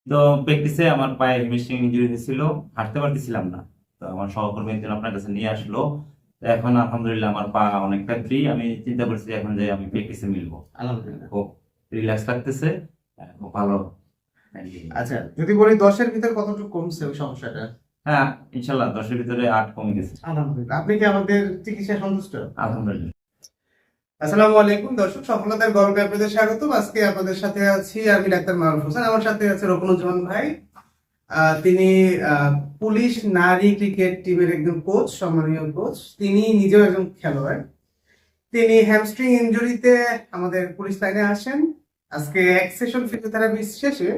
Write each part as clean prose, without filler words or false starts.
তো প্র্যাকটিসে আমার পায়ে হেমস্ট্রিং ইনজুরি হয়েছিল, হাঁটতে পারতেছিলাম না। তো আমার সহকর্মী একজন আপনার কাছে নিয়ে আসলো। তো এখন আলহামদুলিল্লাহ আমার পা অনেকটা ফ্রি। আমি চিন্তা করছি এখন যে আমি প্র্যাকটিসে মিলবো। আলহামদুলিল্লাহ। খুব রিল্যাক্স লাগতেছে, খুব ভালো। আচ্ছা, যদি বলি 10-এর ভিতর কতটুকু কমছে ওই সমস্যাটা? হ্যাঁ, ইনশাল্লাহ 10-এর ভিতরে 8 কমে গেছে। আলহামদুলিল্লাহ। আপনি কি আমাদের চিকিৎসায় সন্তুষ্ট? আলহামদুলিল্লাহ। আসসালামু আলাইকুম দর্শক, সফলতার গল্পে আপনাদের স্বাগতম। আজকে আপনাদের সাথে আছি আমি ডাক্তার মারুফ হোসেন, আমার সাথে আছে রকুনুজ্জামান ভাই। তিনি পুলিশ নারী ক্রিকেট টিমের একজন কোচ, সম্মানীয় কোচ। তিনি নিজেও একজন খেলোয়াড়। তিনি হ্যামস্ট্রিং ইনজুরিতে আমাদের পুলিশ লাইনে আসেন। আজকে এক সেশন ফিজিওথেরাপি শেষে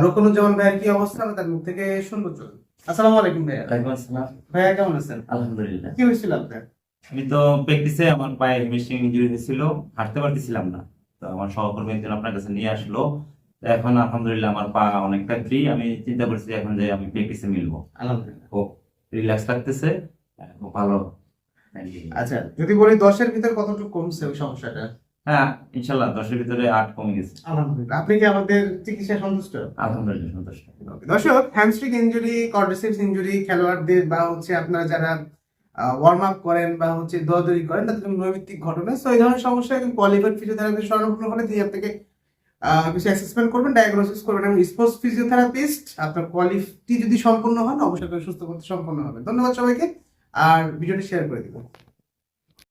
রকুনুজ্জামান ভাইয়ের কি অবস্থা আমরা তার মুখ থেকে শুনবো। চলুন। আসসালামু আলাইকুম ভাইয়া। ওয়ালাইকুম আসসালাম। ভাইয়া কেমন আছেন? আলহামদুলিল্লাহ। কি হয়েছিল আপনার? আমি তো প্র্যাকটিসে আমার পায়ে হেমস্ট্রিং ইনজুরি হয়েছিল, হাঁটতে পারতেছিলাম না। তো আমার সহকর্মী একজন আপনার কাছে নিয়ে আসলো। তো এখন আলহামদুলিল্লাহ আমার পা অনেকটা ফ্রি। আমি চিন্তা করছি এখন যে আমি প্র্যাকটিসে মিলবো। আলহামদুলিল্লাহ। খুব রিল্যাক্স লাগতেছে, খুব ভালো। আচ্ছা, যদি বলি 10-এর ভিতর কতটুকু কমছে ওই সমস্যাটা? হ্যাঁ, ইনশাল্লাহ 10-এর ভিতরে 8 কমে গেছে। আলহামদুলিল্লাহ। আপনি কি আমাদের চিকিৎসায় সন্তুষ্ট? আলহামদুলিল্লাহ, সন্তুষ্ট। দর্শক, হ্যামস্ট্রিং ইনজুরি, কোয়াড্রিসেপস ইনজুরি খেলোয়াড়দের বা আপনারা যারা ওয়ার্ম আপ করেন বা দৌড়াদৌড়ি করেন, তাদের জন্য নৈমিত্তিক ঘটনা। সো এই ধরনের সমস্যা একজন কোয়ালিফাইড ফিজিওথেরাপিস্ট শরণাপন্ন হলে তিনি আপনাকে কিছু অ্যাসেসমেন্ট করবেন, ডায়াগনোসিস করবেন এবং স্পোর্টস ফিজিওথেরাপিস্ট আপনার কোয়ালিটি যদি সম্পূর্ণ হন, অবশ্যই সুস্থ করতে সম্পন্ন হবে। ধন্যবাদ সবাইকে, আর ভিডিওটি শেয়ার করে দিবেন।